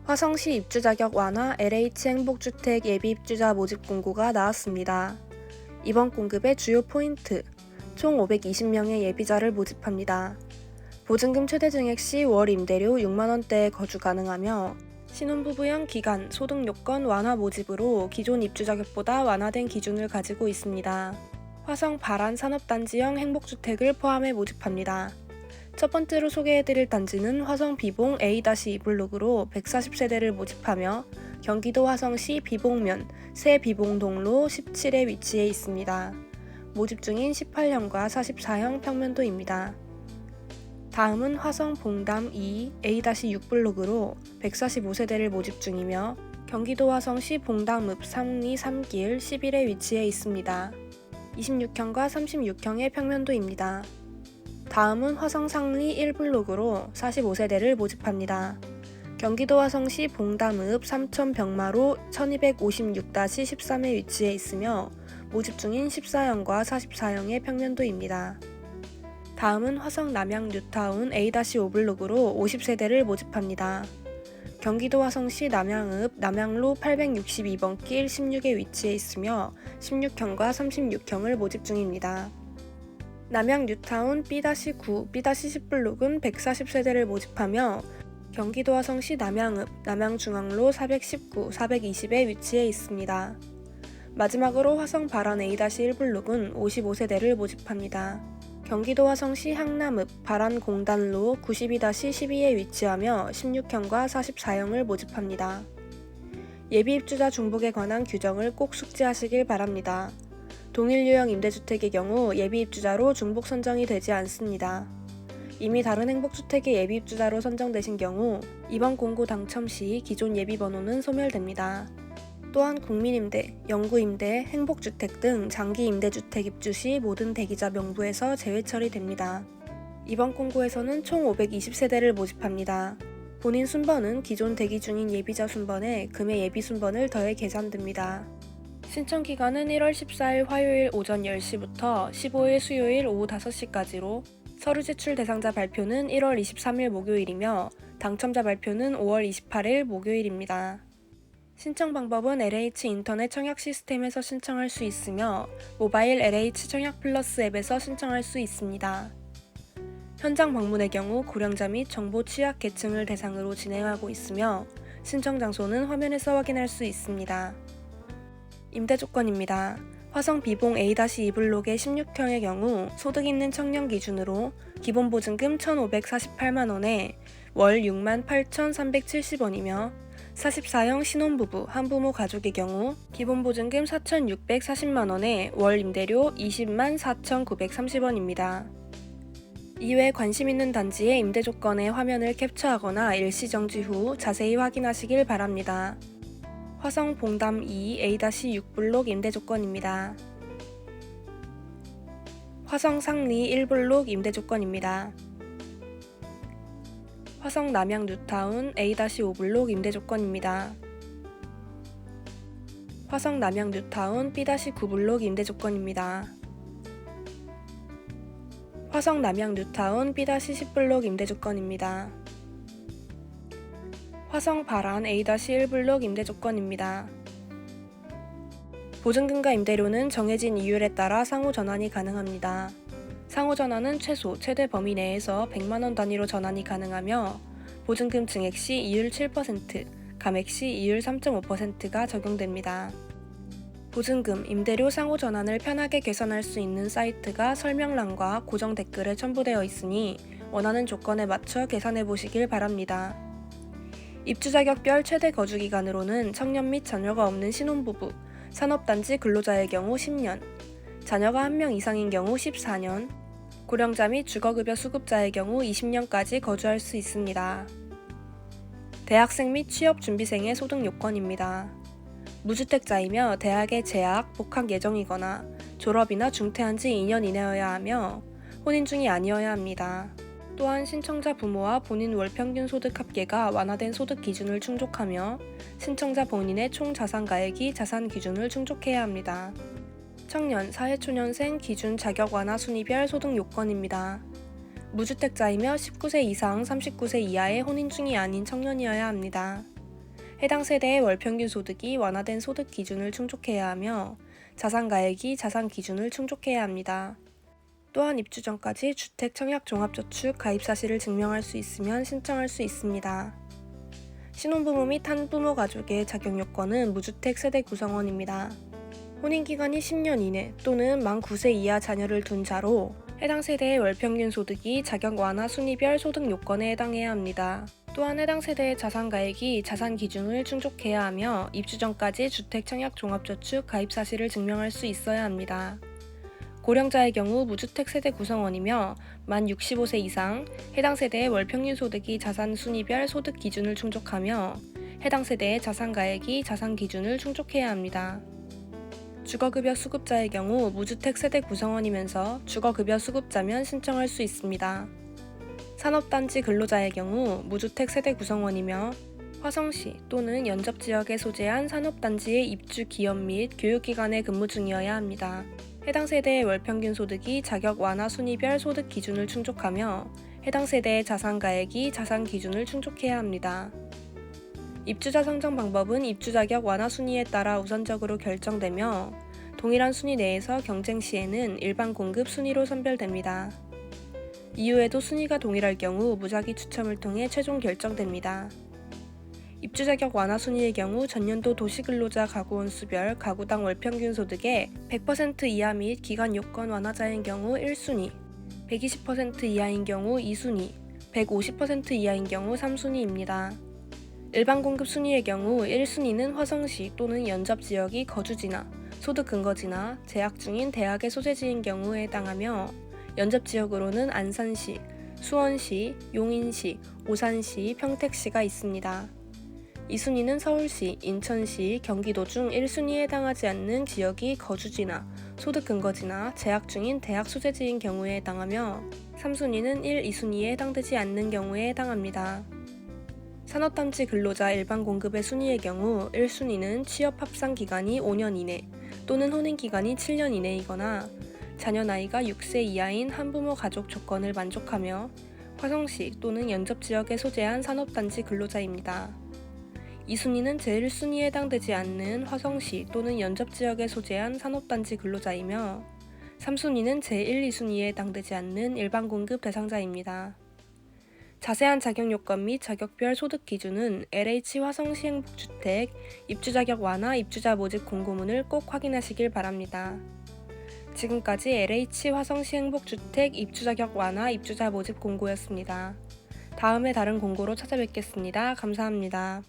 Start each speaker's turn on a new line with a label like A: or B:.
A: 화성시 입주 자격 완화 LH 행복주택 예비 입주자 모집 공고가 나왔습니다. 이번 공급의 주요 포인트, 총 520명의 예비자를 모집합니다. 보증금 최대 증액 시 월 임대료 6만원대에 거주 가능하며 신혼부부형 기간, 소득 요건 완화 모집으로 기존 입주 자격보다 완화된 기준을 가지고 있습니다. 화성 발안 산업단지형 행복주택을 포함해 모집합니다. 첫 번째로 소개해드릴 단지는 화성 비봉 A-2블록으로 140세대를 모집하며 경기도 화성시 비봉면 새 비봉동로 17에 위치해 있습니다. 모집 중인 18형과 44형 평면도입니다. 다음은 화성 봉담 2 A-6블록으로 145세대를 모집 중이며 경기도 화성시 봉담읍 상리 3길 11에 위치해 있습니다. 26형과 36형의 평면도입니다. 다음은 화성 상리 1블록으로 45세대를 모집합니다. 경기도 화성시 봉담읍 삼천병마로 1256-13에 위치해 있으며 모집 중인 14형과 44형의 평면도입니다. 다음은 화성 남양 뉴타운 A-5블록으로 50세대를 모집합니다. 경기도 화성시 남양읍 남양로 862번 길 16에 위치해 있으며 16형과 36형을 모집 중입니다. 남양 뉴타운 B-9, B-10블록은 140세대를 모집하며 경기도 화성시 남양읍 남양중앙로 419, 420에 위치해 있습니다. 마지막으로 화성 발안 A-1블록은 55세대를 모집합니다. 경기도 화성시 향남읍 발안공단로 92-12에 위치하며 16형과 44형을 모집합니다. 예비 입주자 중복에 관한 규정을 꼭 숙지하시길 바랍니다. 동일 유형 임대주택의 경우 예비 입주자로 중복 선정이 되지 않습니다. 이미 다른 행복주택의 예비 입주자로 선정되신 경우 이번 공고 당첨 시 기존 예비 번호는 소멸됩니다. 또한 국민임대, 영구임대, 행복주택 등 장기 임대주택 입주 시 모든 대기자 명부에서 제외 처리됩니다. 이번 공고에서는 총 520세대를 모집합니다. 본인 순번은 기존 대기 중인 예비자 순번에 금의 예비 순번을 더해 계산됩니다. 신청 기간은 1월 14일 화요일 오전 10시부터 15일 수요일 오후 5시까지로 서류 제출 대상자 발표는 1월 23일 목요일이며 당첨자 발표는 5월 28일 목요일입니다. 신청 방법은 LH 인터넷 청약 시스템에서 신청할 수 있으며 모바일 LH 청약 플러스 앱에서 신청할 수 있습니다. 현장 방문의 경우 고령자 및 정보 취약 계층을 대상으로 진행하고 있으며 신청 장소는 화면에서 확인할 수 있습니다. 임대 조건입니다. 화성 비봉 A-2블록의 16형의 경우 소득 있는 청년 기준으로 기본 보증금 1,548만원에 월 68,370원이며 44형 신혼부부, 한부모 가족의 경우 기본 보증금 4,640만원에 월 임대료 200만 4,930원입니다. 이외 관심 있는 단지의 임대 조건의 화면을 캡처하거나 일시정지 후 자세히 확인하시길 바랍니다. 화성 봉담 2 A-6블록 임대 조건입니다. 화성 상리 1블록 임대 조건입니다. 화성 남양 뉴타운 A-5블록 임대 조건입니다. 화성 남양 뉴타운 B-9블록 임대 조건입니다. 화성 남양 뉴타운 B-10블록 임대 조건입니다. 화성 발안 A-1블록 임대 조건입니다. 보증금과 임대료는 정해진 이율에 따라 상호 전환이 가능합니다. 상호 전환은 최대 범위 내에서 100만원 단위로 전환이 가능하며 보증금 증액 시 이율 7%, 감액 시 이율 3.5%가 적용됩니다. 보증금, 임대료 상호 전환을 편하게 개선할 수 있는 사이트가 설명란과 고정 댓글에 첨부되어 있으니 원하는 조건에 맞춰 계산해 보시길 바랍니다. 입주 자격별 최대 거주 기간으로는 청년 및 자녀가 없는 신혼부부, 산업단지 근로자의 경우 10년, 자녀가 1명 이상인 경우 14년, 고령자 및 주거급여 수급자의 경우 20년까지 거주할 수 있습니다. 대학생 및 취업준비생의 소득 요건입니다. 무주택자이며 대학에 재학, 복학 예정이거나 졸업이나 중퇴한 지 2년 이내여야 하며 혼인 중이 아니어야 합니다. 또한 신청자 부모와 본인 월 평균 소득 합계가 완화된 소득 기준을 충족하며 신청자 본인의 총 자산가액이 자산 기준을 충족해야 합니다. 청년, 사회초년생 기준 자격 완화 순위별 소득 요건입니다. 무주택자이며 19세 이상 39세 이하의 혼인 중이 아닌 청년이어야 합니다. 해당 세대의 월 평균 소득이 완화된 소득 기준을 충족해야 하며 자산가액이 자산 기준을 충족해야 합니다. 또한 입주 전까지 주택 청약 종합저축 가입 사실을 증명할 수 있으면 신청할 수 있습니다. 신혼부모 및 한부모 가족의 자격 요건은 무주택 세대 구성원입니다. 혼인기간이 10년 이내 또는 만 9세 이하 자녀를 둔 자로 해당 세대의 월 평균 소득이 자격 완화 순위별 소득 요건에 해당해야 합니다. 또한 해당 세대의 자산가액이 자산 기준을 충족해야 하며 입주 전까지 주택 청약 종합저축 가입 사실을 증명할 수 있어야 합니다. 고령자의 경우 무주택 세대 구성원이며 만 65세 이상, 해당 세대의 월 평균 소득이 자산 순위별 소득 기준을 충족하며 해당 세대의 자산가액이 자산 기준을 충족해야 합니다. 주거급여 수급자의 경우 무주택 세대 구성원이면서 주거급여 수급자면 신청할 수 있습니다. 산업단지 근로자의 경우 무주택 세대 구성원이며 화성시 또는 연접지역에 소재한 산업단지의 입주 기업 및 교육기관에 근무 중이어야 합니다. 해당 세대의 월 평균 소득이 자격 완화 순위별 소득 기준을 충족하며 해당 세대의 자산가액이 자산 기준을 충족해야 합니다. 입주자 선정 방법은 입주 자격 완화 순위에 따라 우선적으로 결정되며 동일한 순위 내에서 경쟁 시에는 일반 공급 순위로 선별됩니다. 이후에도 순위가 동일할 경우 무작위 추첨을 통해 최종 결정됩니다. 입주 자격 완화 순위의 경우 전년도 도시근로자 가구원 수별 가구당 월평균 소득의 100% 이하 및 기간 요건 완화자인 경우 1순위, 120% 이하인 경우 2순위, 150% 이하인 경우 3순위입니다. 일반 공급 순위의 경우 1순위는 화성시 또는 연접지역이 거주지나 소득 근거지나 재학 중인 대학의 소재지인 경우에 해당하며 연접지역으로는 안산시, 수원시, 용인시, 오산시, 평택시가 있습니다. 2순위는 서울시, 인천시, 경기도 중 1순위에 해당하지 않는 지역이 거주지나 소득 근거지나 재학 중인 대학 소재지인 경우에 해당하며 3순위는 1, 2순위에 해당되지 않는 경우에 해당합니다. 산업단지 근로자 일반 공급의 순위의 경우 1순위는 취업 합산 기간이 5년 이내 또는 혼인 기간이 7년 이내이거나 자녀 나이가 6세 이하인 한부모 가족 조건을 만족하며 화성시 또는 연접지역에 소재한 산업단지 근로자입니다. 2순위는 제1순위에 해당되지 않는 화성시 또는 연접지역에 소재한 산업단지 근로자이며 3순위는 제1, 2순위에 해당되지 않는 일반 공급 대상자입니다. 자세한 자격 요건 및 자격별 소득 기준은 LH 화성시 행복주택 입주자격 완화 입주자 모집 공고문을 꼭 확인하시길 바랍니다. 지금까지 LH 화성시 행복주택 입주자격 완화 입주자 모집 공고였습니다. 다음에 다른 공고로 찾아뵙겠습니다. 감사합니다.